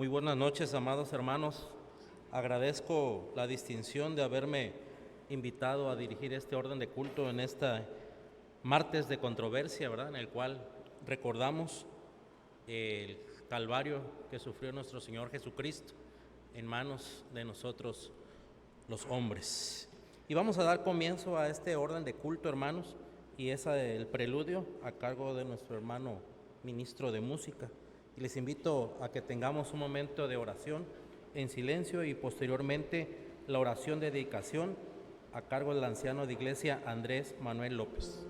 Muy buenas noches, amados hermanos. Agradezco la distinción de haberme invitado a dirigir este orden de culto en esta martes de controversia, ¿verdad? En el cual recordamos el calvario que sufrió nuestro Señor Jesucristo en manos de nosotros los hombres. Y vamos a dar comienzo a este orden de culto, hermanos, y es el preludio a cargo de nuestro hermano ministro de música. Y les invito a que tengamos un momento de oración en silencio y posteriormente la oración de dedicación a cargo del anciano de iglesia Andrés Manuel López.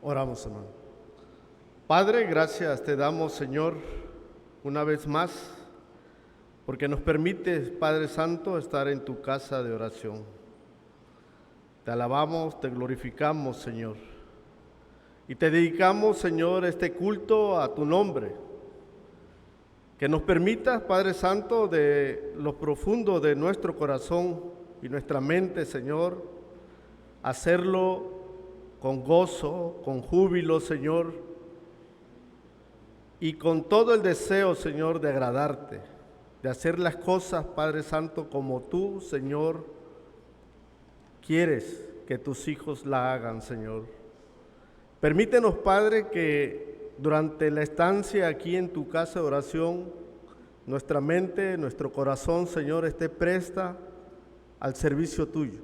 Oramos, hermano. Padre, gracias te damos, Señor, una vez más, porque nos permites, Padre Santo, estar en tu casa de oración. Te alabamos, te glorificamos, Señor, y te dedicamos, Señor, este culto a tu nombre. Que nos permitas, Padre Santo, de lo profundo de nuestro corazón y nuestra mente, Señor, hacerlo con gozo, con júbilo, Señor, y con todo el deseo, Señor, de agradarte, de hacer las cosas, Padre Santo, como tú, Señor, quieres que tus hijos la hagan, Señor. Permítenos, Padre, que durante la estancia aquí en tu casa de oración, nuestra mente, nuestro corazón, Señor, esté presta al servicio tuyo.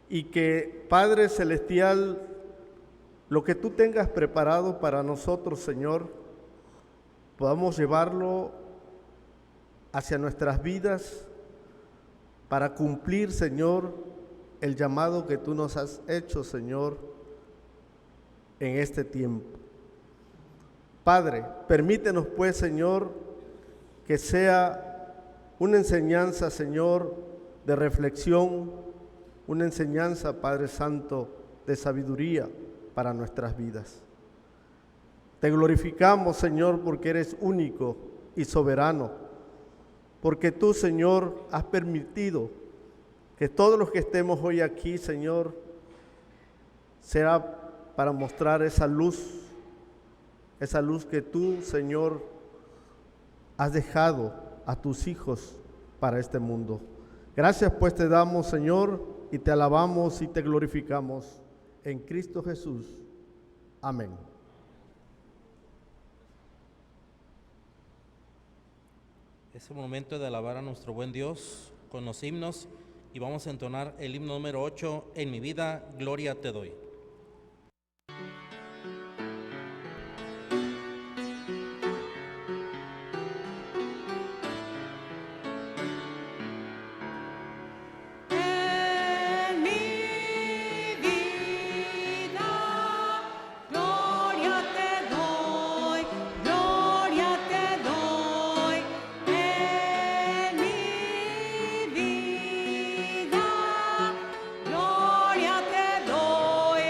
Y que, Padre Celestial, lo que tú tengas preparado para nosotros, Señor, podamos llevarlo hacia nuestras vidas para cumplir, Señor, el llamado que tú nos has hecho, Señor, en este tiempo. Padre, permítenos pues, Señor, que sea una enseñanza, Señor, de reflexión, una enseñanza, Padre Santo, de sabiduría para nuestras vidas. Te glorificamos, Señor, porque eres único y soberano, porque tú, Señor, has permitido que todos los que estemos hoy aquí, Señor, sea para mostrar esa luz que tú, Señor, has dejado a tus hijos para este mundo. Gracias pues te damos, Señor, y te alabamos y te glorificamos en Cristo Jesús. Amén. Es el momento de alabar a nuestro buen Dios con los himnos y vamos a entonar el himno número 8, En mi vida, gloria te doy. Gloria te doy.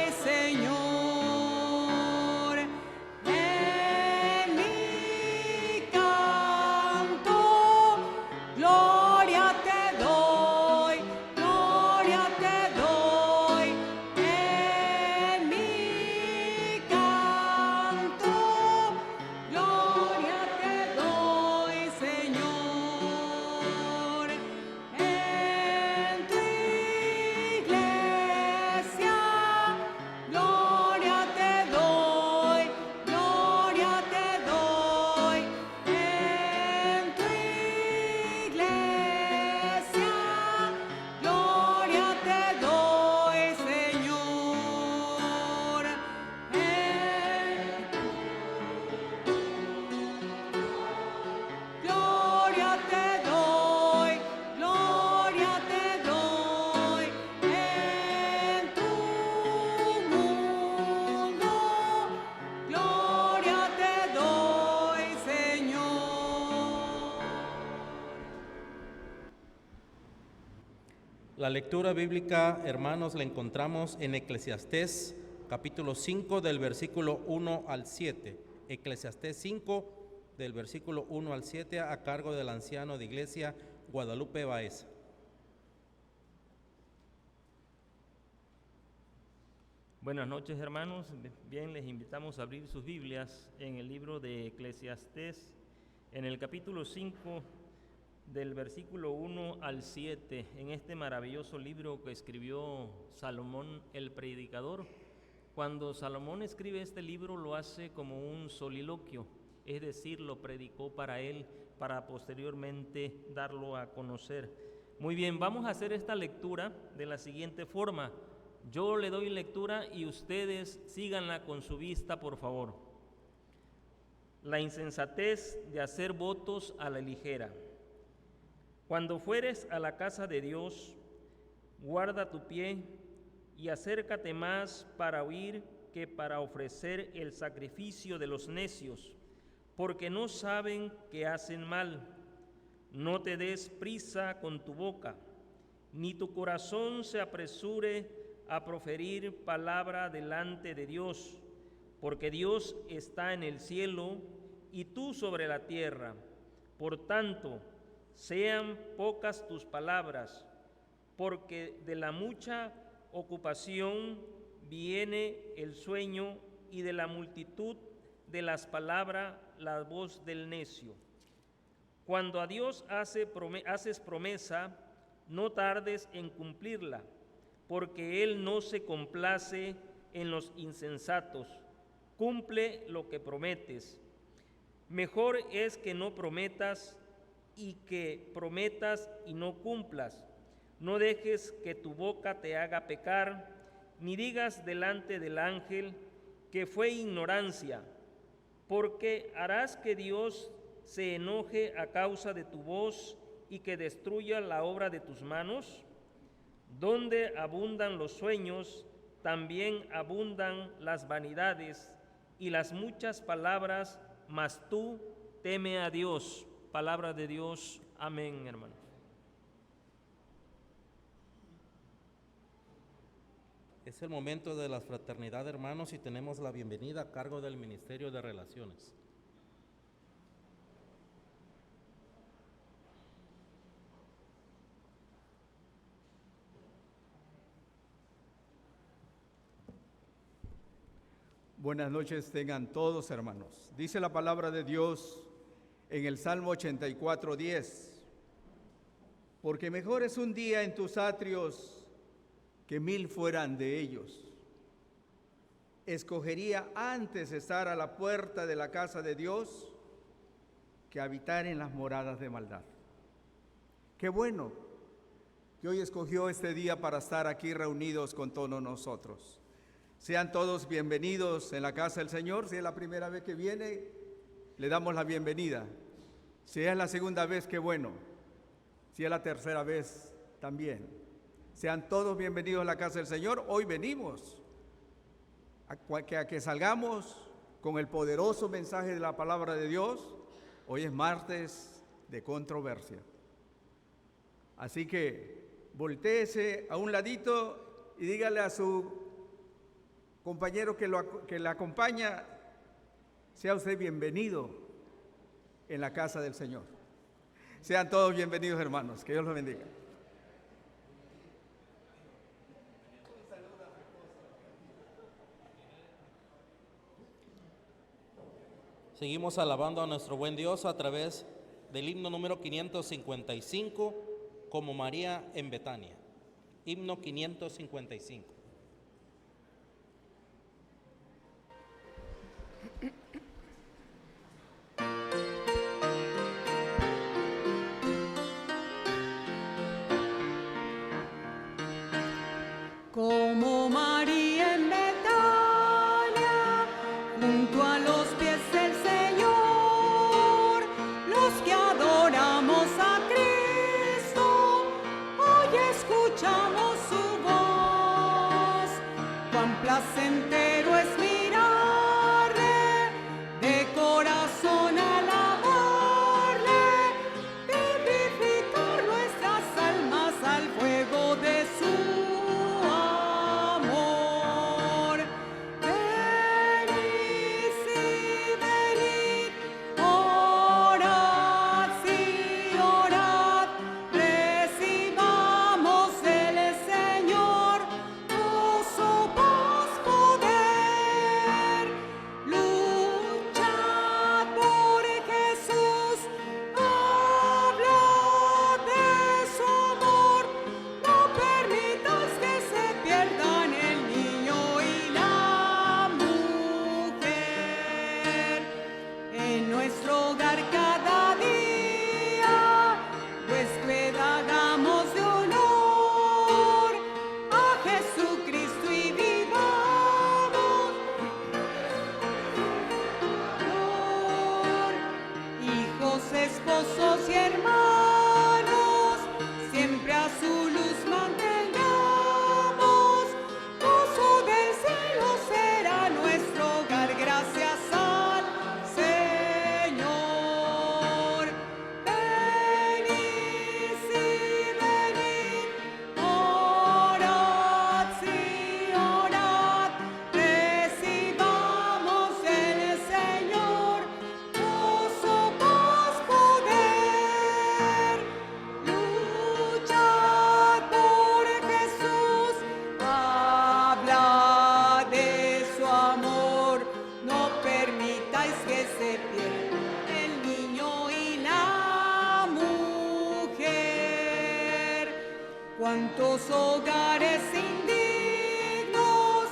La lectura bíblica, hermanos, la encontramos en Eclesiastés, capítulo 5, del versículo 1 al 7. Eclesiastés 5, del versículo 1 al 7, a cargo del anciano de iglesia Guadalupe Baeza. Buenas noches, hermanos. Bien, les invitamos a abrir sus Biblias en el libro de Eclesiastés, en el capítulo 5, del versículo 1 al 7, en este maravilloso libro que escribió Salomón el Predicador. Cuando Salomón escribe este libro lo hace como un soliloquio, es decir, lo predicó para él, para posteriormente darlo a conocer. Muy bien, vamos a hacer esta lectura de la siguiente forma. Yo le doy lectura y ustedes síganla con su vista, por favor. La insensatez de hacer votos a la ligera. Cuando fueres a la casa de Dios, guarda tu pie y acércate más para oír que para ofrecer el sacrificio de los necios, porque no saben que hacen mal. No te des prisa con tu boca, ni tu corazón se apresure a proferir palabra delante de Dios, porque Dios está en el cielo y tú sobre la tierra. Por tanto, sean pocas tus palabras, porque de la mucha ocupación viene el sueño y de la multitud de las palabras la voz del necio. Cuando a Dios haces promesa, no tardes en cumplirla, porque Él no se complace en los insensatos. Cumple lo que prometes. Mejor es que no prometas y que prometas y no cumplas. No dejes que tu boca te haga pecar, ni digas delante del ángel que fue ignorancia, porque harás que Dios se enoje a causa de tu voz y que destruya la obra de tus manos. Donde abundan los sueños, también abundan las vanidades y las muchas palabras, mas tú teme a Dios. Palabra de Dios. Amén, hermano. Es el momento de la fraternidad, hermanos, y tenemos la bienvenida a cargo del Ministerio de Relaciones. Buenas noches tengan todos, hermanos. Dice la palabra de Dios en el Salmo 84:10, porque mejor es un día en tus atrios que 1000 fueran de ellos. Escogería antes estar a la puerta de la casa de Dios que habitar en las moradas de maldad. Qué bueno que hoy escogió este día para estar aquí reunidos con todos nosotros. Sean todos bienvenidos en la casa del Señor. Si es la primera vez que viene, le damos la bienvenida. Si es la segunda vez, qué bueno. Si es la tercera vez, también. Sean todos bienvenidos a la casa del Señor. Hoy venimos a que salgamos con el poderoso mensaje de la palabra de Dios. Hoy es martes de controversia. Así que voltéese a un ladito y dígale a su compañero que le acompaña, sea usted bienvenido en la casa del Señor. Sean todos bienvenidos, hermanos. Que Dios los bendiga. Seguimos alabando a nuestro buen Dios a través del himno número 555, como María en Betania. Himno 555. Como María en Betania, junto a los pies del Señor, los que adoramos a Cristo, hoy escuchamos su voz. Cuán placentero es mirarle, de corazón alabarle, vivificar nuestras almas al fuego de los hogares indignos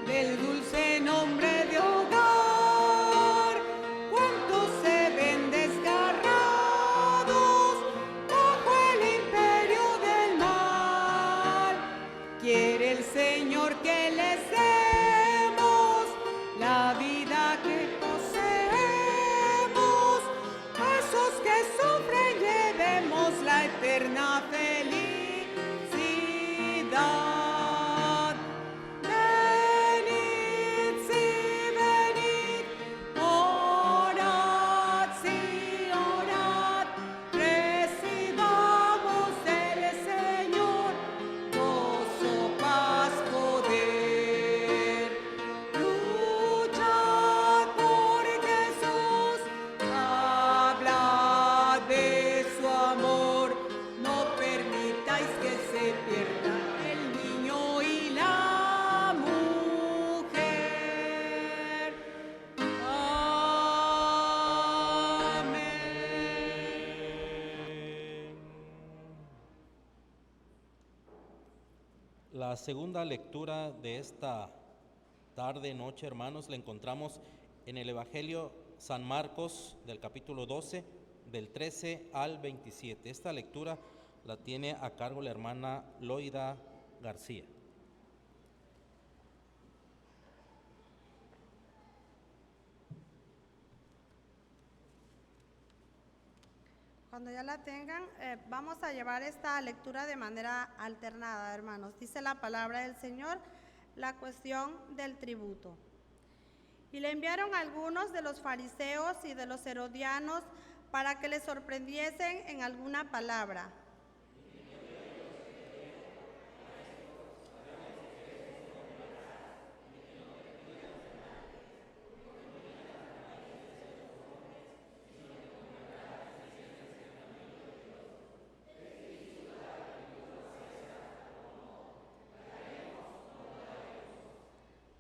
del dulce nombre de hogar. Cuántos se ven desgarrados bajo el imperio del mal. Quiere el Señor que les demos la vida que poseemos. A esos que sufren llevemos la eterna felicidad. Venid, sí, venid, orad, sí, orad, recibamos del Señor gozo, paz, poder. Luchad por Jesús, hablad de su amor, no permitáis que se pierda el niño y la mujer. Amén. La segunda lectura de esta tarde, noche, hermanos, la encontramos en el Evangelio San Marcos del capítulo 12, del 13 al 27. Esta lectura la tiene a cargo la hermana Loida García. Cuando ya la tengan, vamos a llevar esta lectura de manera alternada, hermanos. Dice la palabra del Señor, la cuestión del tributo. Y le enviaron algunos de los fariseos y de los herodianos para que le sorprendiesen en alguna palabra.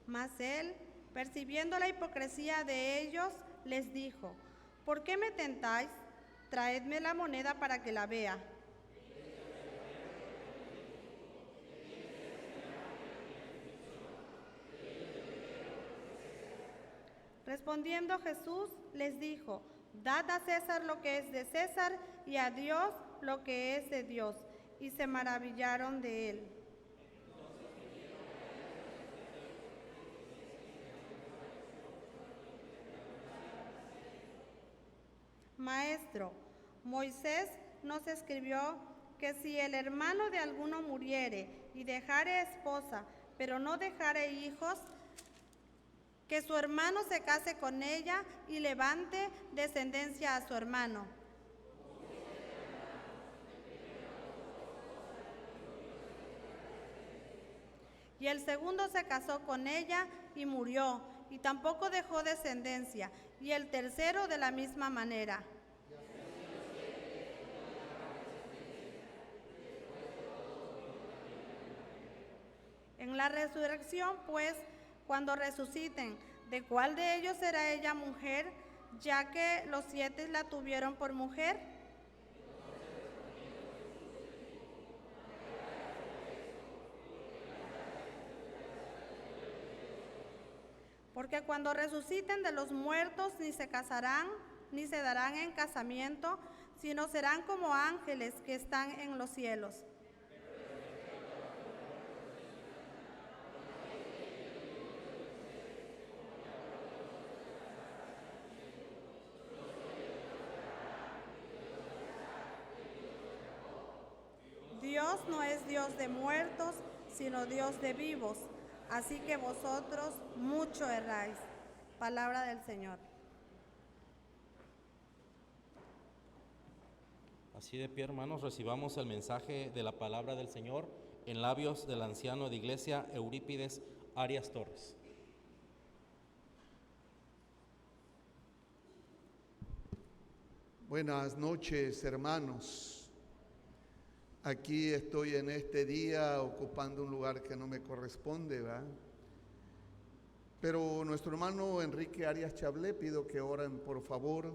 Mas él, percibiendo la hipocresía de ellos, les dijo: ¿por qué me tentáis? Traedme la moneda para que la vea. Respondiendo Jesús les dijo: dad a César lo que es de César y a Dios lo que es de Dios. Y se maravillaron de él. Maestro, Moisés nos escribió que si el hermano de alguno muriere y dejare esposa, pero no dejare hijos, que su hermano se case con ella y levante descendencia a su hermano. Y el segundo se casó con ella y murió, y tampoco dejó descendencia, y el tercero de la misma manera. En la resurrección, pues, cuando resuciten, ¿de cuál de ellos será ella mujer, ya que los 7 la tuvieron por mujer? Porque cuando resuciten de los muertos, ni se casarán, ni se darán en casamiento, sino serán como ángeles que están en los cielos. Dios no es Dios de muertos, sino Dios de vivos. Así que vosotros mucho erráis. Palabra del Señor. Así de pie, hermanos, recibamos el mensaje de la palabra del Señor en labios del anciano de iglesia Eurípides Arias Torres. Buenas noches, hermanos. Aquí estoy en este día ocupando un lugar que no me corresponde, ¿verdad? Pero nuestro hermano Enrique Arias Chablé, pido que oren por favor.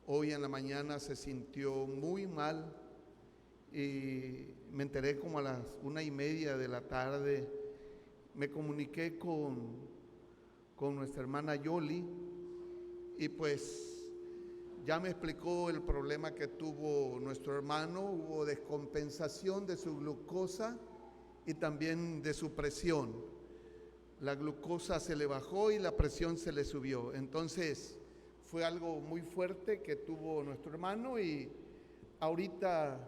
Hoy en la mañana se sintió muy mal y me enteré como a las 1:30 de la tarde. Me comuniqué con nuestra hermana Yoli y pues ya me explicó el problema que tuvo nuestro hermano. Hubo descompensación de su glucosa y también de su presión. La glucosa se le bajó y la presión se le subió. Entonces fue algo muy fuerte que tuvo nuestro hermano, y ahorita,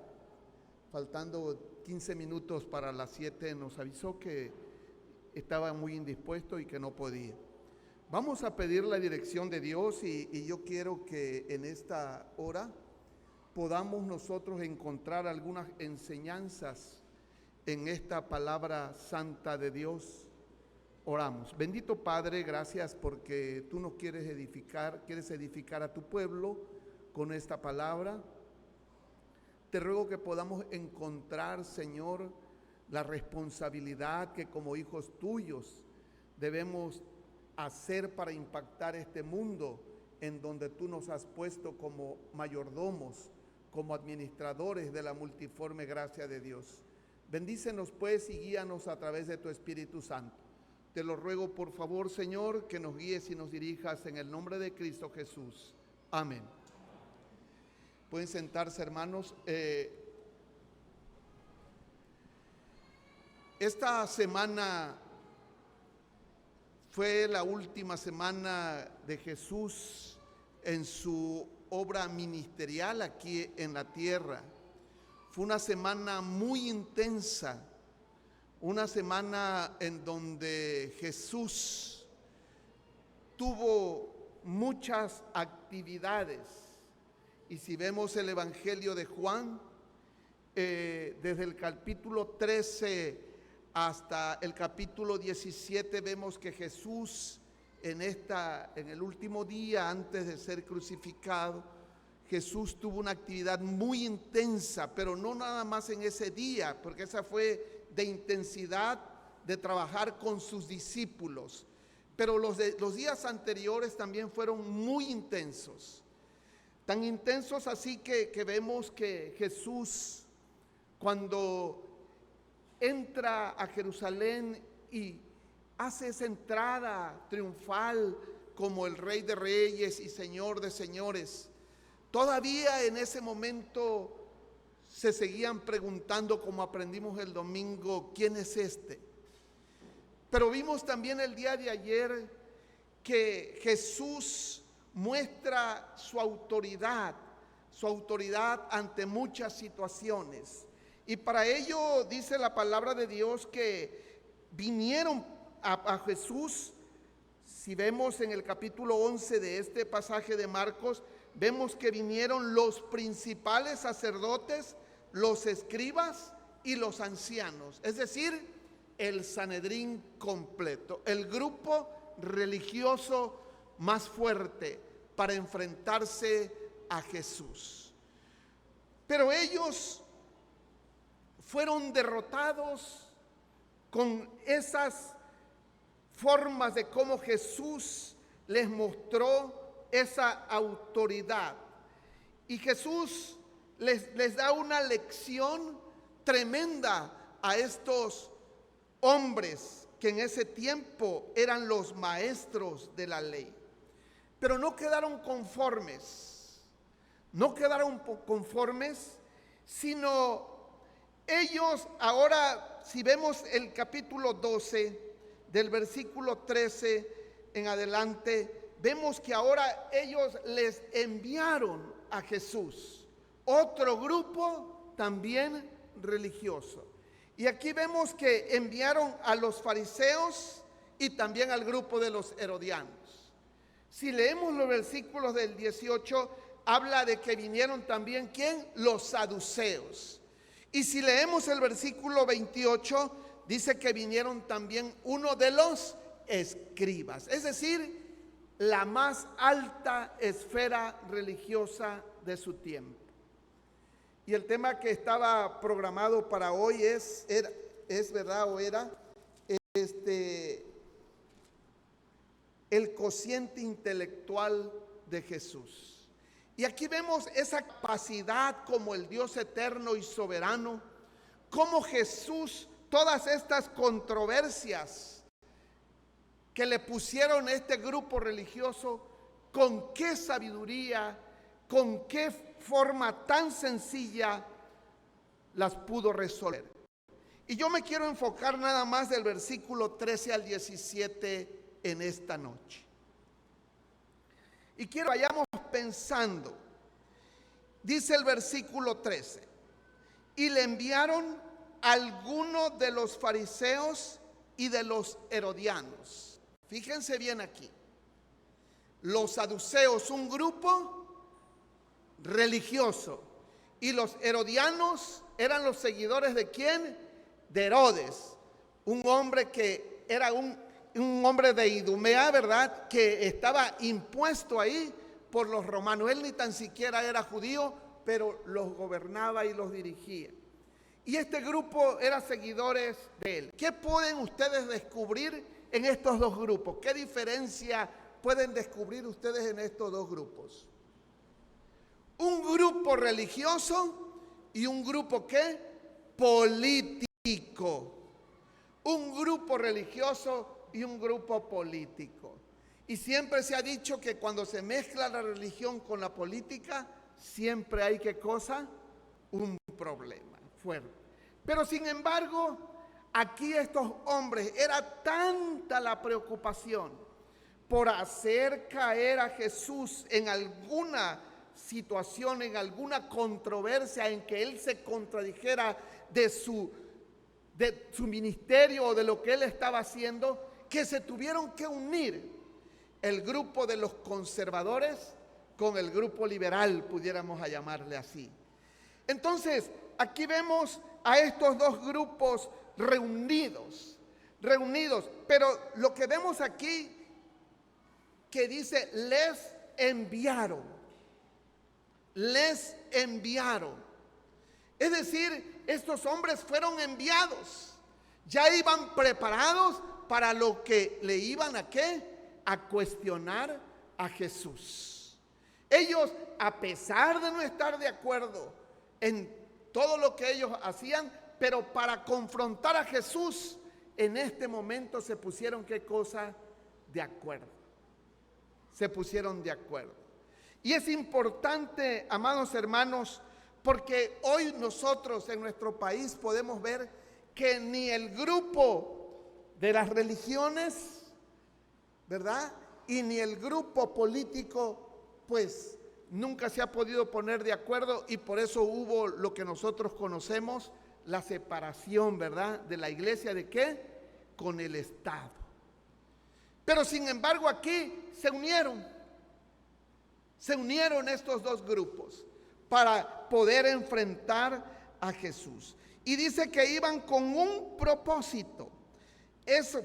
faltando 15 minutos para las 7, nos avisó que estaba muy indispuesto y que no podía. Vamos a pedir la dirección de Dios, y yo quiero que en esta hora podamos nosotros encontrar algunas enseñanzas en esta palabra santa de Dios. Oramos. Bendito Padre, gracias porque tú nos quieres edificar a tu pueblo con esta palabra. Te ruego que podamos encontrar, Señor, la responsabilidad que como hijos tuyos debemos hacer para impactar este mundo en donde tú nos has puesto como mayordomos, como administradores de la multiforme gracia de Dios. Bendícenos pues y guíanos a través de tu Espíritu Santo. Te lo ruego por favor, Señor, que nos guíes y nos dirijas en el nombre de Cristo Jesús. Amén. Pueden sentarse, hermanos. Esta semana fue la última semana de Jesús en su obra ministerial aquí en la tierra. Fue una semana muy intensa, una semana en donde Jesús tuvo muchas actividades. Y si vemos el Evangelio de Juan, desde el capítulo 13 hasta el capítulo 17, vemos que Jesús en el último día antes de ser crucificado, Jesús tuvo una actividad muy intensa, pero no nada más en ese día, porque esa fue de intensidad de trabajar con sus discípulos, pero los días anteriores también fueron muy intensos, tan intensos así que vemos que Jesús, cuando entra a Jerusalén y hace esa entrada triunfal como el Rey de Reyes y Señor de Señores, todavía en ese momento se seguían preguntando, como aprendimos el domingo, ¿quién es este? Pero vimos también el día de ayer que Jesús muestra su autoridad ante muchas situaciones. Y para ello dice la palabra de Dios que vinieron a Jesús. Si vemos en el capítulo 11 de este pasaje de Marcos, vemos que vinieron los principales sacerdotes, los escribas y los ancianos, es decir, el Sanedrín completo, el grupo religioso más fuerte para enfrentarse a Jesús. Pero ellos fueron derrotados con esas formas de cómo Jesús les mostró esa autoridad. Y Jesús les da una lección tremenda a estos hombres que en ese tiempo eran los maestros de la ley. Pero no quedaron conformes, sino ellos ahora, si vemos el capítulo 12, del versículo 13 en adelante, vemos que ahora ellos les enviaron a Jesús, otro grupo también religioso. Y aquí vemos que enviaron a los fariseos y también al grupo de los herodianos. Si leemos los versículos del 18, habla de que vinieron también, ¿quién? Los saduceos. Y si leemos el versículo 28, dice que vinieron también uno de los escribas, es decir, la más alta esfera religiosa de su tiempo. Y el tema que estaba programado para hoy es el cociente intelectual de Jesús. Y aquí vemos esa capacidad como el Dios eterno y soberano, cómo Jesús, todas estas controversias que le pusieron a este grupo religioso, con qué sabiduría, con qué forma tan sencilla las pudo resolver. Y yo me quiero enfocar nada más del versículo 13 al 17 en esta noche. Y quiero que vayamos pensando. Dice el versículo 13: y le enviaron algunos de los fariseos y de los herodianos. Fíjense bien aquí. Los saduceos, un grupo religioso, y los herodianos eran los seguidores ¿de quién? De Herodes, un hombre que era un hombre de Idumea, ¿verdad? Que estaba impuesto ahí por los romanos. Él ni tan siquiera era judío, pero los gobernaba y los dirigía. Y este grupo era seguidores de él. ¿Qué pueden ustedes descubrir en estos dos grupos? ¿Qué diferencia pueden descubrir ustedes en estos dos grupos? Un grupo religioso y un grupo ¿qué? Político. Un grupo religioso y un grupo político. Y siempre se ha dicho que cuando se mezcla la religión con la política, siempre hay ¿qué cosa? Un problema fuerte. Pero sin embargo, aquí estos hombres, era tanta la preocupación por hacer caer a Jesús en alguna situación, en alguna controversia, en que él se contradijera de su ministerio o de lo que él estaba haciendo, que se tuvieron que unir el grupo de los conservadores con el grupo liberal, pudiéramos llamarle así. Entonces, aquí vemos a estos dos grupos reunidos, pero lo que vemos aquí que dice les enviaron. Es decir, estos hombres fueron enviados, ya iban preparados para lo que le iban a ¿qué? A cuestionar a Jesús. Ellos, a pesar de no estar de acuerdo en todo lo que ellos hacían, pero para confrontar a Jesús, en este momento se pusieron ¿qué cosa? De acuerdo. Se pusieron de acuerdo. Y es importante, amados hermanos, porque hoy nosotros en nuestro país podemos ver que ni el grupo de las religiones, ¿verdad? Y ni el grupo político, pues nunca se ha podido poner de acuerdo, y por eso hubo lo que nosotros conocemos, la separación, ¿verdad? De la iglesia, ¿de qué? Con el Estado. Pero sin embargo aquí se unieron estos dos grupos para poder enfrentar a Jesús. Y dice que iban con un propósito.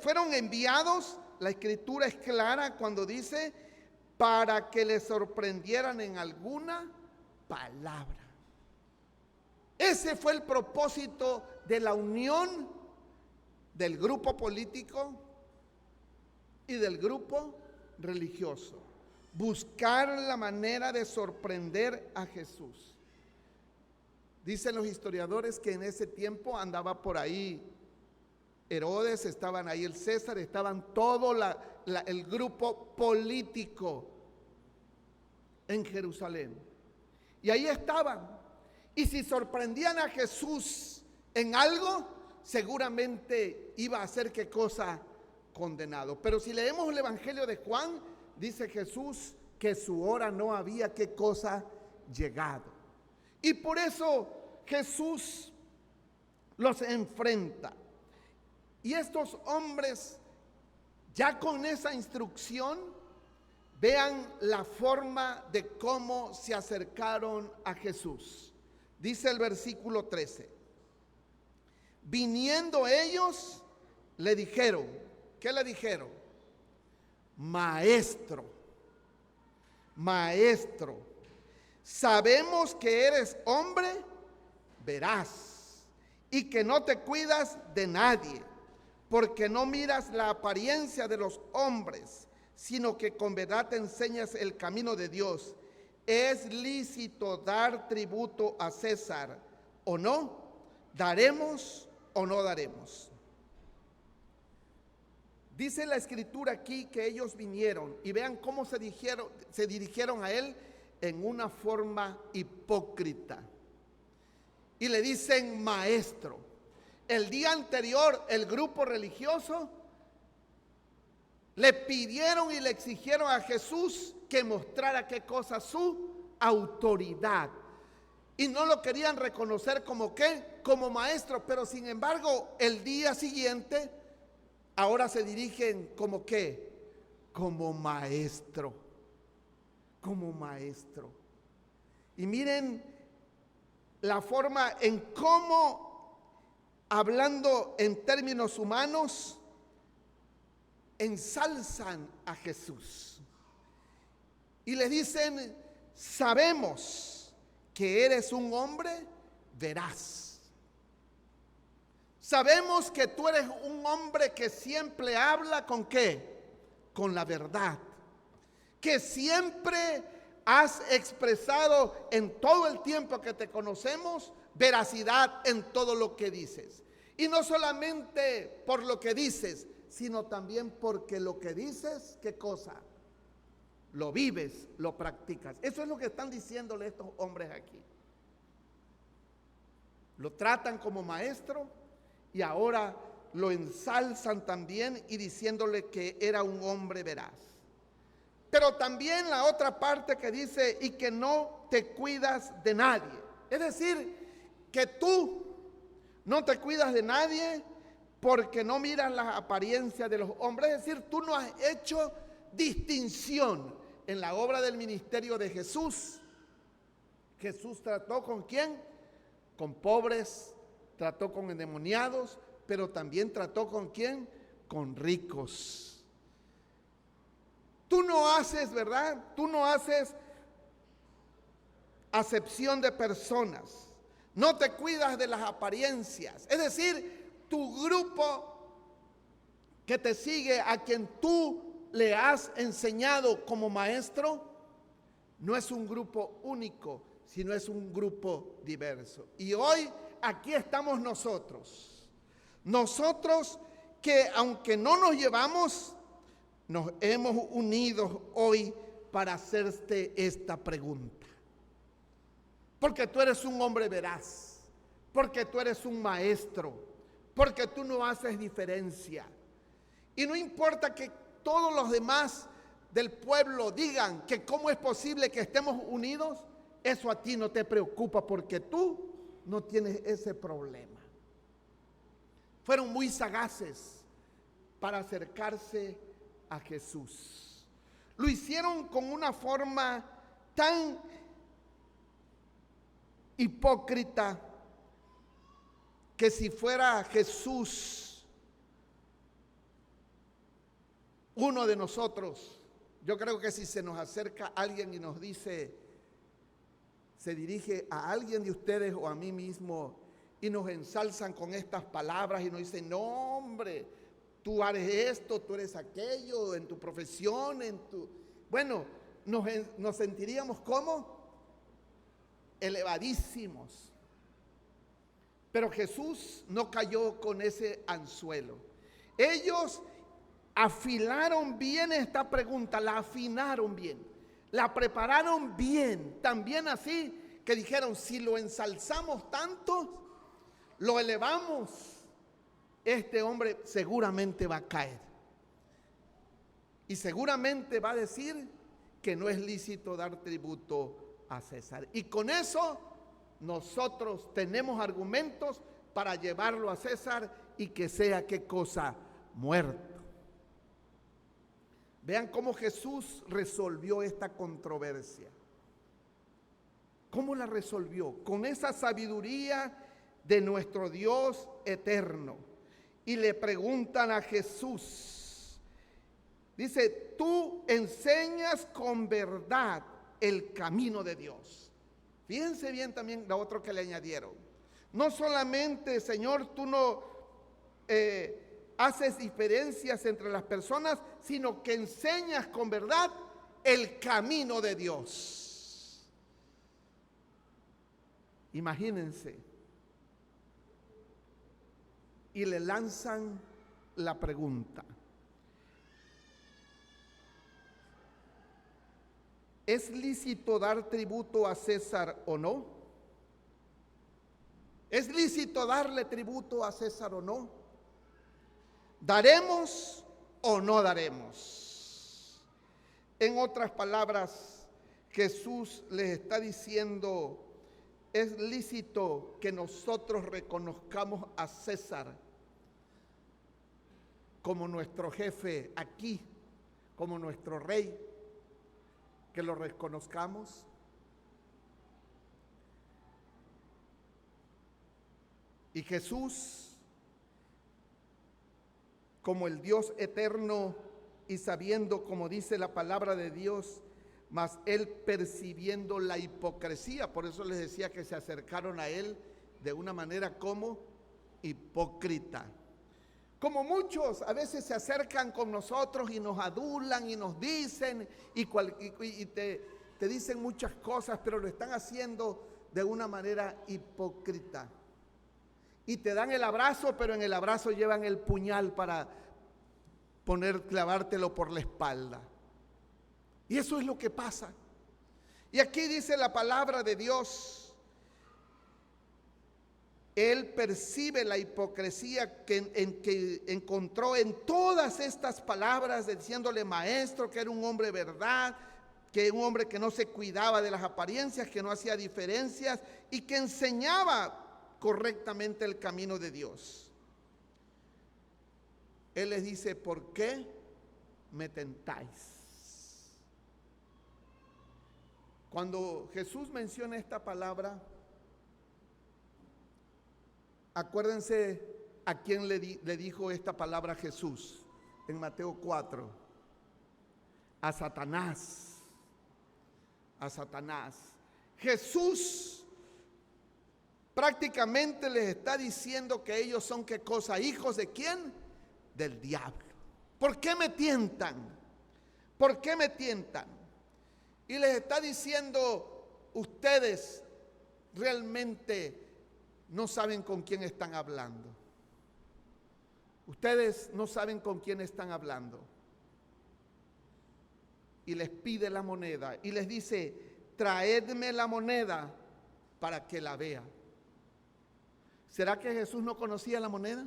Fueron enviados, la escritura es clara cuando dice, para que les sorprendieran en alguna palabra. Ese fue el propósito de la unión del grupo político y del grupo religioso. Buscar la manera de sorprender a Jesús. Dicen los historiadores que en ese tiempo andaba por ahí Herodes, estaban ahí el César, estaban todo el grupo político en Jerusalén. Y ahí estaban. Y si sorprendían a Jesús en algo, seguramente iba a ser ¿qué cosa? Condenado. Pero si leemos el Evangelio de Juan, dice Jesús que su hora no había ¿qué cosa? Llegado. Y por eso Jesús los enfrenta. Y estos hombres, ya con esa instrucción, vean la forma de cómo se acercaron a Jesús. Dice el versículo 13. Viniendo ellos, le dijeron, ¿qué le dijeron? Maestro, sabemos que eres hombre veraz y que no te cuidas de nadie, porque no miras la apariencia de los hombres, sino que con verdad te enseñas el camino de Dios. ¿Es lícito dar tributo a César o no? ¿daremos o no daremos? Dice la escritura aquí que ellos vinieron y vean cómo se dirigieron a él en una forma hipócrita. Y le dicen maestro. El día anterior el grupo religioso le pidieron y le exigieron a Jesús que mostrara qué cosa, su autoridad. Y no lo querían reconocer como qué, como maestro, pero sin embargo el día siguiente ahora se dirigen como qué, como maestro, como maestro. Y miren la forma en cómo, hablando en términos humanos, ensalzan a Jesús. Y le dicen, sabemos que eres un hombre veraz. Sabemos que tú eres un hombre que siempre habla ¿con qué? Con la verdad. Que siempre has expresado en todo el tiempo que te conocemos veracidad en todo lo que dices. Y no solamente por lo que dices, sino también porque lo que dices, ¿qué cosa? Lo vives, lo practicas. Eso es lo que están diciéndole estos hombres aquí. Lo tratan como maestro y ahora lo ensalzan también y diciéndole que era un hombre veraz. Pero también la otra parte que dice, y que no te cuidas de nadie. Es decir, que tú no te cuidas de nadie porque no miras las apariencias de los hombres. Es decir, tú no has hecho distinción en la obra del ministerio de Jesús. Jesús trató ¿con quién? Con pobres, trató con endemoniados, pero también trató ¿con quién? Con ricos. Tú no haces, ¿verdad? Tú no haces acepción de personas. No te cuidas de las apariencias. Es decir, tu grupo que te sigue, a quien tú le has enseñado como maestro, no es un grupo único, sino es un grupo diverso. Y hoy aquí estamos nosotros. Nosotros que aunque no nos llevamos, nos hemos unido hoy para hacerte esta pregunta. Porque tú eres un hombre veraz, porque tú eres un maestro, porque tú no haces diferencia. Y no importa que todos los demás del pueblo digan que cómo es posible que estemos unidos, eso a ti no te preocupa porque tú no tienes ese problema. Fueron muy sagaces para acercarse a Jesús. Lo hicieron con una forma tan hipócrita que si fuera Jesús uno de nosotros, yo creo que si se nos acerca alguien y nos dice, se dirige a alguien de ustedes o a mí mismo y nos ensalzan con estas palabras y nos dicen, no hombre, tú eres esto, tú eres aquello, en tu profesión, bueno, nos sentiríamos como elevadísimos. Pero Jesús no cayó con ese anzuelo. Ellos afilaron bien esta pregunta, la afinaron bien, la prepararon bien, también así que dijeron, si lo ensalzamos tanto, lo elevamos, este hombre seguramente va a caer. Y seguramente va a decir que no es lícito dar tributo a César. Y con eso nosotros tenemos argumentos para llevarlo a César y que sea, ¿qué cosa? Muerto. Vean cómo Jesús resolvió esta controversia. ¿Cómo la resolvió? Con esa sabiduría de nuestro Dios eterno. Y le preguntan a Jesús. Dice, tú enseñas con verdad el camino de Dios. Fíjense bien también lo otro que le añadieron. No solamente, Señor, tú no haces diferencias entre las personas, sino que enseñas con verdad el camino de Dios. Imagínense, y le lanzan la pregunta: ¿es lícito dar tributo a César o no? ¿Es lícito darle tributo a César o no? ¿Daremos o no daremos? En otras palabras, Jesús les está diciendo: es lícito que nosotros reconozcamos a César como nuestro jefe aquí, como nuestro rey, que lo reconozcamos. Y Jesús, como el Dios eterno y sabiendo, como dice la palabra de Dios, mas él percibiendo la hipocresía, por eso les decía que se acercaron a él de una manera como hipócrita. Como muchos a veces se acercan con nosotros y nos adulan y nos dicen y te dicen muchas cosas, pero lo están haciendo de una manera hipócrita. Y te dan el abrazo, pero en el abrazo llevan el puñal para clavártelo por la espalda. Y eso es lo que pasa. Y aquí dice la palabra de Dios: él percibe la hipocresía que encontró en todas estas palabras, diciéndole maestro, que era un hombre verdad, que un hombre que no se cuidaba de las apariencias, que no hacía diferencias y que enseñaba correctamente el camino de Dios. Él les dice: ¿por qué me tentáis? Cuando Jesús menciona esta palabra, acuérdense a quién le dijo esta palabra Jesús en Mateo 4: a Satanás. A Satanás. Jesús prácticamente les está diciendo que ellos son, ¿qué cosa? ¿Hijos de quién? Del diablo. ¿Por qué me tientan? ¿Por qué me tientan? Y les está diciendo: ustedes realmente no saben con quién están hablando. Ustedes no saben con quién están hablando. Y les pide la moneda y les dice: traedme la moneda para que la vea. ¿Será que Jesús no conocía la moneda?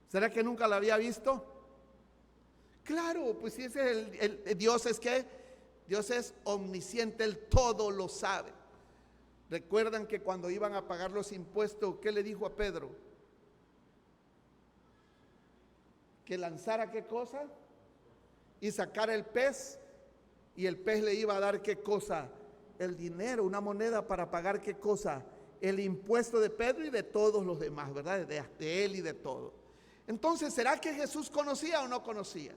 ¿Será que nunca la había visto? Claro, pues si ese es el Dios, es que Dios es omnisciente, Él todo lo sabe. Recuerdan que cuando iban a pagar los impuestos, ¿qué le dijo a Pedro? Que lanzara ¿qué cosa? Y sacara el pez, y el pez le iba a dar ¿qué cosa? El dinero, una moneda para pagar ¿qué cosa? El impuesto de Pedro y de todos los demás, ¿verdad? De él y de todo. Entonces, ¿será que Jesús conocía o no conocía?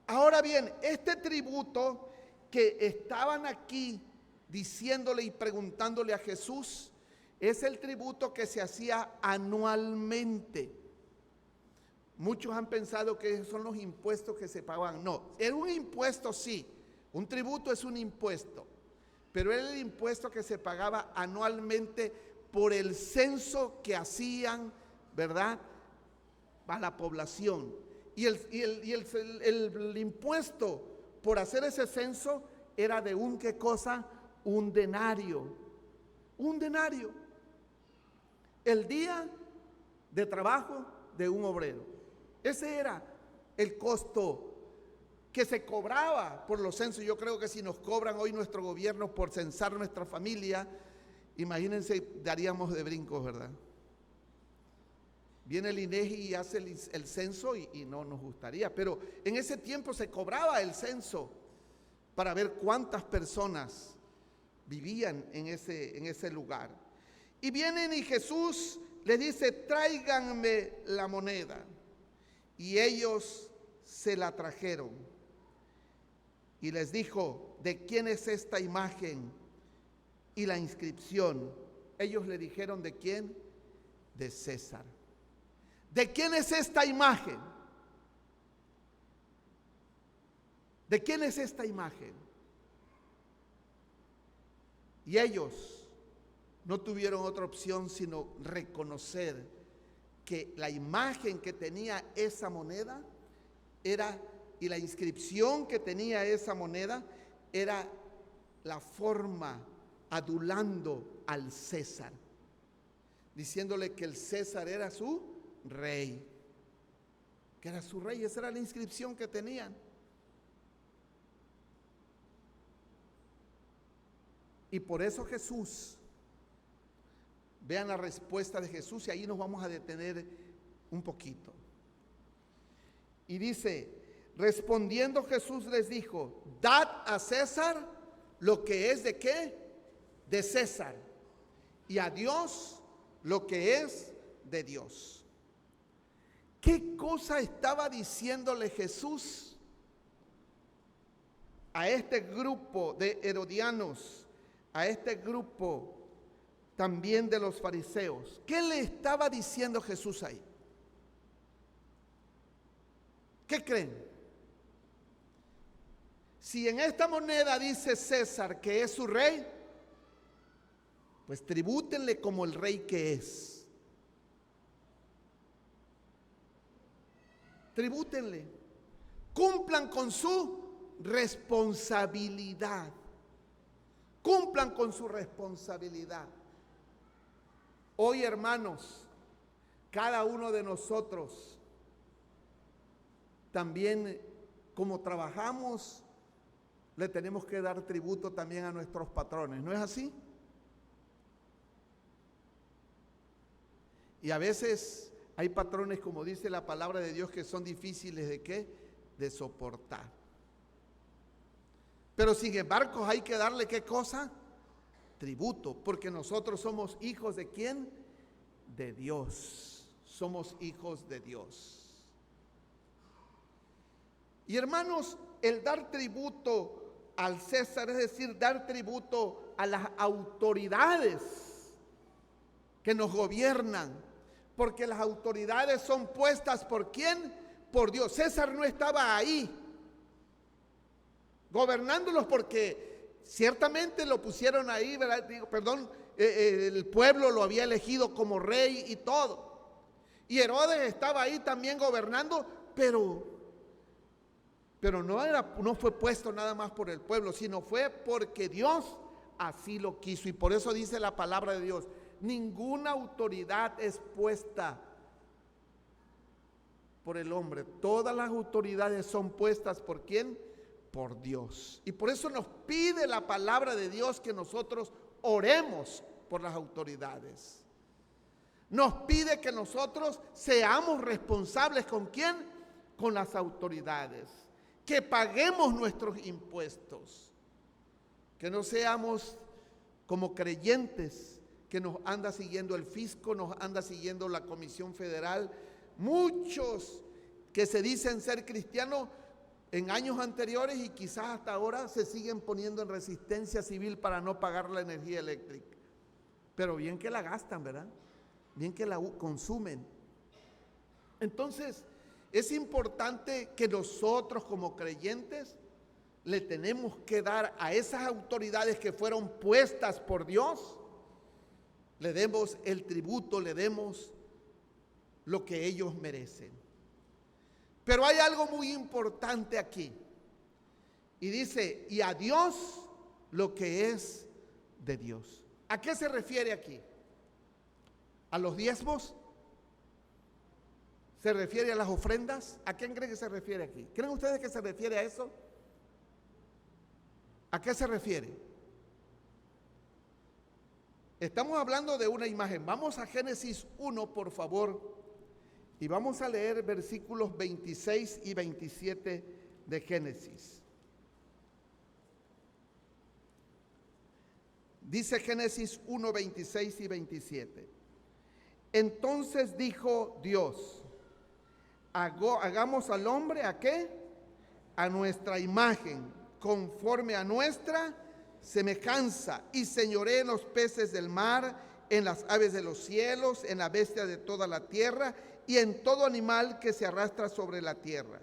Ahora bien, este tributo que estaban aquí diciéndole y preguntándole a Jesús, es el tributo que se hacía anualmente. Muchos han pensado que son los impuestos que se pagaban. No, era un impuesto, sí. Un tributo es un impuesto, pero era el impuesto que se pagaba anualmente por el censo que hacían, ¿verdad?, a la población. Y el impuesto por hacer ese censo era de un ¿qué cosa? Un denario. Un denario. El día de trabajo de un obrero. Ese era el costo que se cobraba por los censos. Yo creo que si nos cobran hoy nuestro gobierno por censar nuestra familia, imagínense, daríamos de brincos, ¿verdad? Viene el INEGI y hace el censo y no nos gustaría, pero en ese tiempo se cobraba el censo para ver cuántas personas vivían en ese lugar. Y vienen y Jesús les dice: tráiganme la moneda. Y ellos se la trajeron. Y les dijo: ¿de quién es esta imagen y la inscripción? Ellos le dijeron: ¿de quién? De César. ¿De quién es esta imagen? ¿De quién es esta imagen? Y ellos no tuvieron otra opción sino reconocer que la imagen que tenía esa moneda era, y la inscripción que tenía esa moneda era la forma adulando al César, diciéndole que el César era su rey, que era su rey. Esa era la inscripción que tenían. Y por eso Jesús, vean la respuesta de Jesús, y ahí nos vamos a detener un poquito. Y dice, respondiendo Jesús les dijo, dad a César lo que es de ¿qué? De César, y a Dios lo que es de Dios. ¿Qué cosa estaba diciéndole Jesús a este grupo de herodianos, a este grupo también de los fariseos? ¿Qué le estaba diciendo Jesús ahí? ¿Qué creen? Si en esta moneda dice César que es su rey, pues tribútenle como el rey que es. Tribútenle. Cumplan con su responsabilidad. Cumplan con su responsabilidad. Hoy, hermanos, cada uno de nosotros también, como trabajamos, le tenemos que dar tributo también a nuestros patrones. ¿No es así? Y a veces hay patrones, como dice la palabra de Dios, que son difíciles de ¿qué? De soportar. Pero sin embargo hay que darle ¿qué cosa? Tributo, porque nosotros somos hijos ¿de quién? De Dios. Somos hijos de Dios. Y hermanos, el dar tributo al César, es decir, dar tributo a las autoridades que nos gobiernan, porque las autoridades son puestas ¿por quién? Por Dios. César no estaba ahí gobernándolos porque ciertamente lo pusieron ahí, ¿verdad? El pueblo lo había elegido como rey y todo. Y Herodes estaba ahí también gobernando, pero no fue puesto nada más por el pueblo, sino fue porque Dios así lo quiso. Y por eso dice la palabra de Dios, ninguna autoridad es puesta por el hombre. Todas las autoridades son puestas ¿por quién? Por Dios. Y por eso nos pide la palabra de Dios que nosotros oremos por las autoridades. Nos pide que nosotros seamos responsables ¿con quién? Con las autoridades. Que paguemos nuestros impuestos. Que no seamos como creyentes que nos anda siguiendo el fisco, nos anda siguiendo la Comisión Federal. Muchos que se dicen ser cristianos en años anteriores y quizás hasta ahora se siguen poniendo en resistencia civil para no pagar la energía eléctrica. Pero bien que la gastan, ¿verdad? Bien que la consumen. Entonces, es importante que nosotros como creyentes le tenemos que dar a esas autoridades que fueron puestas por Dios, le demos el tributo, le demos lo que ellos merecen. Pero hay algo muy importante aquí. Y dice, y a Dios lo que es de Dios. ¿A qué se refiere aquí? ¿A los diezmos? ¿Se refiere a las ofrendas? ¿A quién creen que se refiere aquí? ¿Creen ustedes que se refiere a eso? ¿A qué se refiere? Estamos hablando de una imagen. Vamos a Génesis 1, por favor. Y vamos a leer versículos 26 y 27 de Génesis. Dice Génesis 1, 26 y 27. Entonces dijo Dios, hagamos al hombre ¿a qué? A nuestra imagen, conforme a nuestra semejanza, y señoree en los peces del mar, en las aves de los cielos, en la bestia de toda la tierra, y en todo animal que se arrastra sobre la tierra.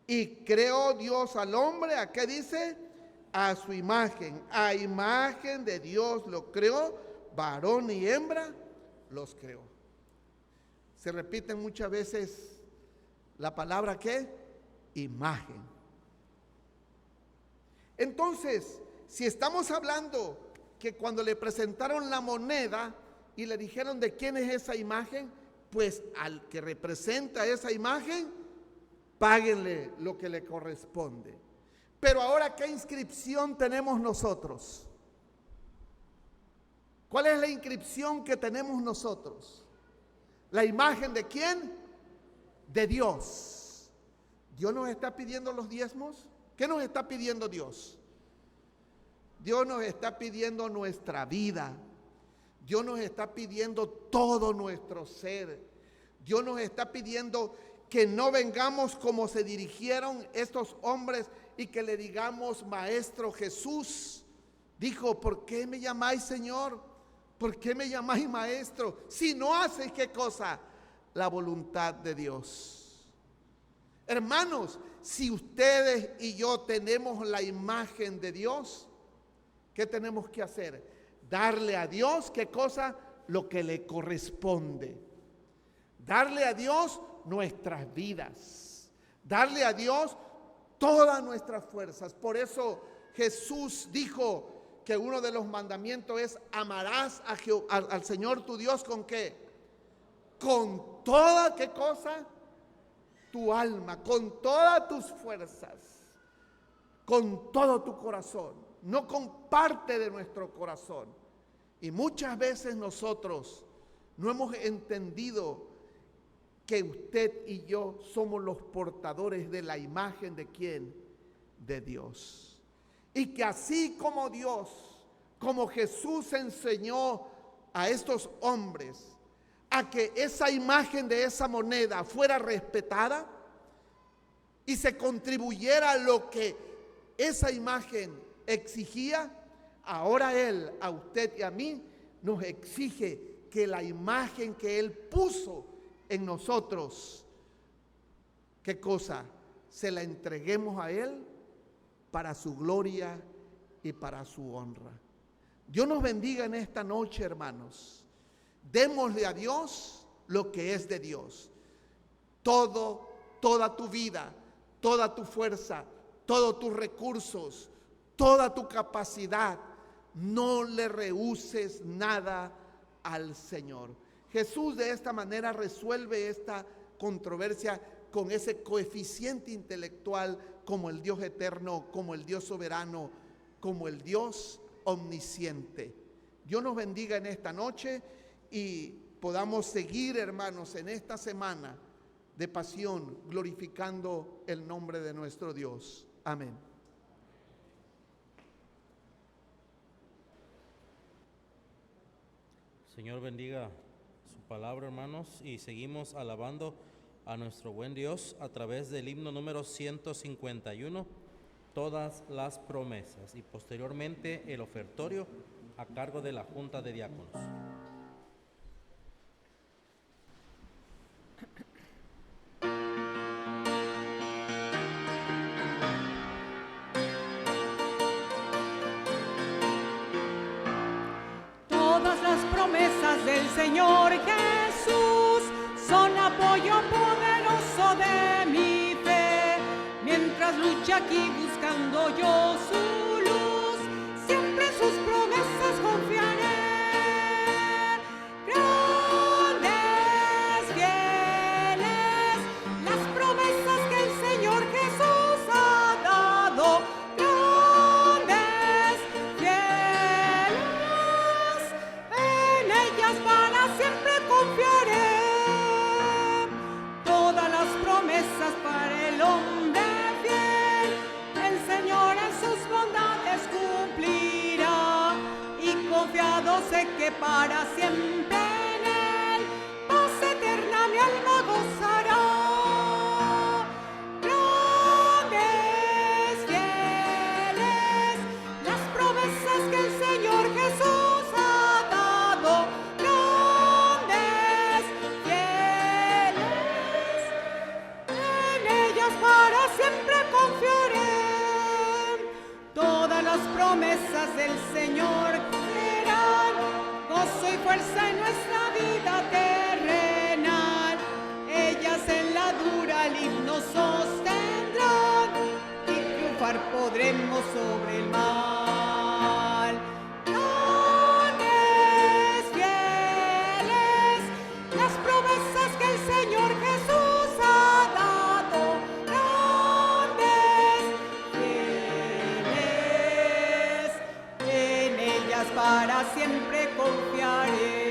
Y creó Dios al hombre, ¿a qué dice? A su imagen, a imagen de Dios lo creó, varón y hembra los creó. Se repite muchas veces la palabra ¿qué? Imagen. Entonces, si estamos hablando que cuando le presentaron la moneda y le dijeron de quién es esa imagen, pues al que representa esa imagen, páguenle lo que le corresponde. Pero ahora, ¿qué inscripción tenemos nosotros? ¿Cuál es la inscripción que tenemos nosotros? ¿La imagen de quién? De Dios. ¿Dios nos está pidiendo los diezmos? ¿Qué nos está pidiendo Dios? Dios nos está pidiendo nuestra vida. Dios nos está pidiendo todo nuestro ser. Dios nos está pidiendo que no vengamos como se dirigieron estos hombres y que le digamos, Maestro Jesús. Dijo, ¿por qué me llamáis Señor? ¿Por qué me llamáis Maestro? Si no haces, ¿qué cosa? La voluntad de Dios. Hermanos, si ustedes y yo tenemos la imagen de Dios, ¿qué tenemos que hacer? Darle a Dios, ¿qué cosa? Lo que le corresponde. Darle a Dios nuestras vidas. Darle a Dios todas nuestras fuerzas. Por eso Jesús dijo que uno de los mandamientos es: amarás al Señor tu Dios ¿con qué? Con toda, ¿qué cosa? Tu alma, con todas tus fuerzas, con todo tu corazón, no con parte de nuestro corazón. Y muchas veces nosotros no hemos entendido que usted y yo somos los portadores de la imagen de ¿quién? De Dios. Y que así como Dios, como Jesús enseñó a estos hombres a que esa imagen de esa moneda fuera respetada y se contribuyera a lo que esa imagen exigía, ahora Él, a usted y a mí, nos exige que la imagen que Él puso en nosotros, ¿qué cosa? Se la entreguemos a Él para su gloria y para su honra. Dios nos bendiga en esta noche, hermanos. Démosle a Dios lo que es de Dios. Toda tu vida, toda tu fuerza, todos tus recursos, toda tu capacidad. No le rehuses nada al Señor. Jesús de esta manera resuelve esta controversia con ese coeficiente intelectual como el Dios eterno, como el Dios soberano, como el Dios omnisciente. Dios nos bendiga en esta noche y podamos seguir, hermanos, en esta semana de pasión, glorificando el nombre de nuestro Dios. Amén. Señor bendiga su palabra, hermanos, y seguimos alabando a nuestro buen Dios a través del himno número 151, todas las promesas, y posteriormente el ofertorio a cargo de la Junta de Diáconos. Todas las promesas del Señor Jesús son apoyo poderoso de mi fe. Mientras lucha aquí buscando yo su luz, siempre en sus promesas confiaré. Grandes, fieles, las promesas que el Señor Jesús ha dado. Grandes, fieles, en ellas para siempre confiaré. Todas las promesas para el hombre fiel, el Señor en sus bondades cumplirá, y confiado sé que para siempre en Él paz eterna mi alma gozará. Grandes, fieles, las promesas que el Señor Jesús ha dado. Grandes, fieles, en ellas para siempre confiaré. Todas las promesas del Señor serán gozo y fuerza en nuestra vida terrenal. Ellas en la dura el himno sostendrán y triunfar podremos sobre el mal. Grandes, fieles, las promesas que el Señor Jesús ha dado. Grandes, fieles, en ellas para siempre confiaré.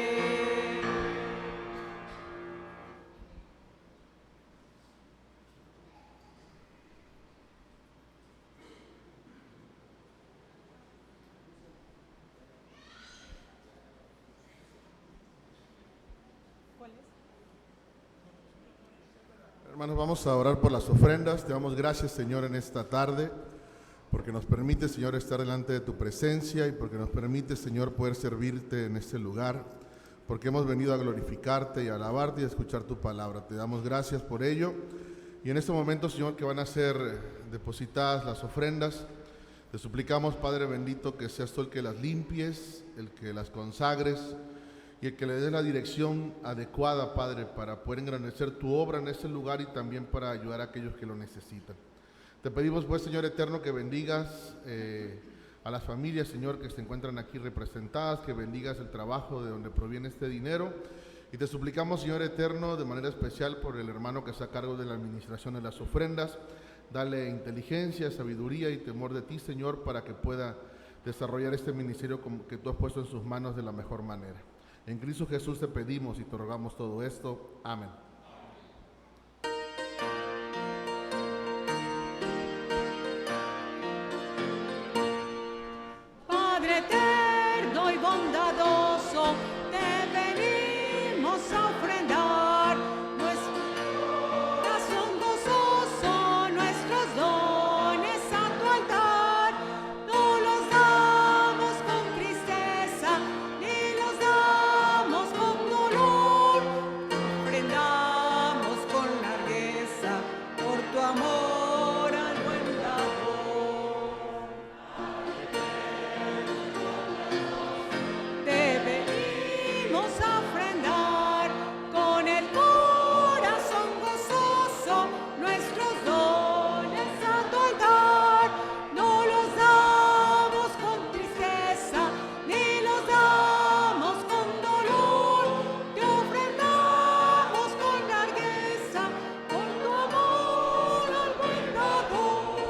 Hermanos, vamos a orar por las ofrendas. Te damos gracias, Señor, en esta tarde, porque nos permite, Señor, estar delante de tu presencia y porque nos permite, Señor, poder servirte en este lugar, porque hemos venido a glorificarte y a alabarte y a escuchar tu palabra. Te damos gracias por ello. Y en este momento, Señor, que van a ser depositadas las ofrendas, te suplicamos, Padre bendito, que seas tú el que las limpies, el que las consagres y el que le des la dirección adecuada, Padre, para poder engrandecer tu obra en este lugar y también para ayudar a aquellos que lo necesitan. Te pedimos, pues, Señor eterno, que bendigas a las familias, Señor, que se encuentran aquí representadas, que bendigas el trabajo de donde proviene este dinero. Y te suplicamos, Señor eterno, de manera especial por el hermano que está a cargo de la administración de las ofrendas. Dale inteligencia, sabiduría y temor de ti, Señor, para que pueda desarrollar este ministerio que tú has puesto en sus manos de la mejor manera. En Cristo Jesús te pedimos y te rogamos todo esto. Amén. Padre eterno y bondadoso, te venimos a ofrendar nuestro corazón gozoso, nuestros dones a tu altar. No los damos con tristeza, ni los damos con dolor. Te ofrendamos con largueza por tu amor al buen dador. Te venimos a ofrendar con el corazón gozoso nuestros dones a tu altar. No los damos con tristeza, ni los damos con dolor. Te ofrendamos con largueza por tu amor al buen dador.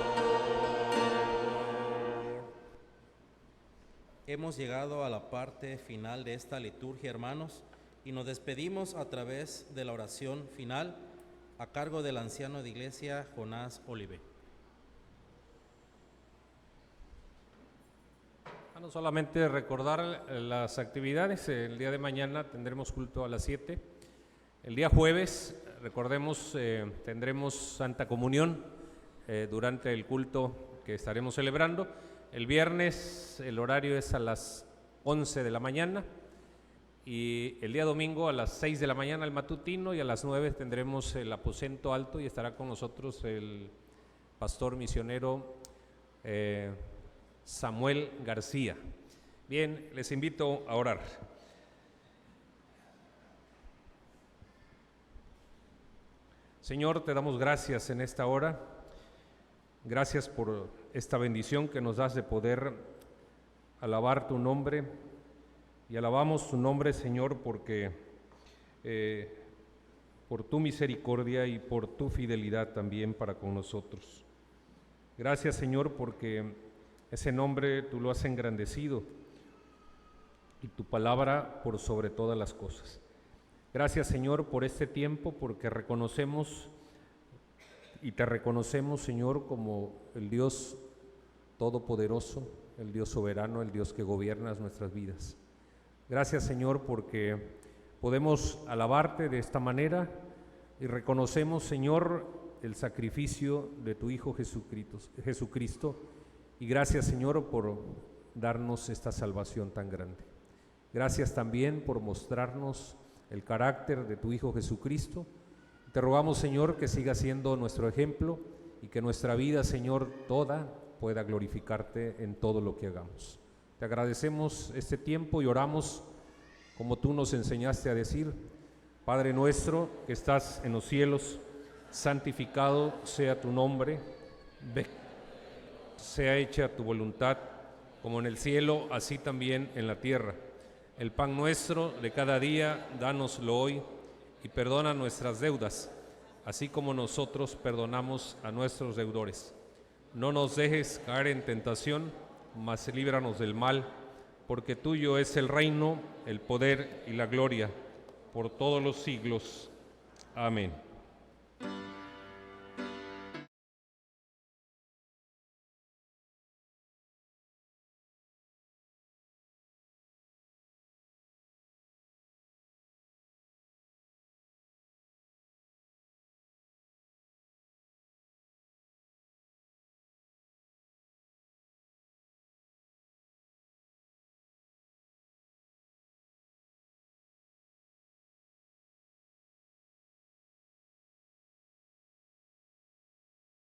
Hemos llegado a la parte final de esta liturgia, hermanos, y nos despedimos a través de la oración final a cargo del anciano de iglesia Jonás Olive. No solamente recordar las actividades. El día de mañana tendremos culto a las 7. El día jueves, recordemos, tendremos Santa Comunión durante el culto que estaremos celebrando. El viernes el horario es a las 11 de la mañana y el día domingo a las 6 de la mañana el matutino y a las 9 tendremos el aposento alto y estará con nosotros el pastor misionero Samuel García. Bien, les invito a orar. Señor, te damos gracias en esta hora. Gracias por esta bendición que nos das de poder alabar tu nombre. Y alabamos tu nombre, Señor, porque por tu misericordia y por tu fidelidad también para con nosotros. Gracias, Señor, porque ese nombre tú lo has engrandecido y tu palabra por sobre todas las cosas. Gracias, Señor, por este tiempo, porque reconocemos y te reconocemos, Señor, como el Dios todopoderoso, el Dios soberano, el Dios que gobierna nuestras vidas. Gracias, Señor, porque podemos alabarte de esta manera y reconocemos, Señor, el sacrificio de tu Hijo Jesucristo. Y gracias, Señor, por darnos esta salvación tan grande. Gracias también por mostrarnos el carácter de tu Hijo Jesucristo. Te rogamos, Señor, que siga siendo nuestro ejemplo y que nuestra vida, Señor, toda pueda glorificarte en todo lo que hagamos. Te agradecemos este tiempo y oramos como tú nos enseñaste a decir: Padre nuestro que estás en los cielos, santificado sea tu nombre, sea hecha tu voluntad, como en el cielo, así también en la tierra. El pan nuestro de cada día, dánoslo hoy, y perdona nuestras deudas, así como nosotros perdonamos a nuestros deudores. No nos dejes caer en tentación, mas líbranos del mal, porque tuyo es el reino, el poder y la gloria, por todos los siglos. Amén.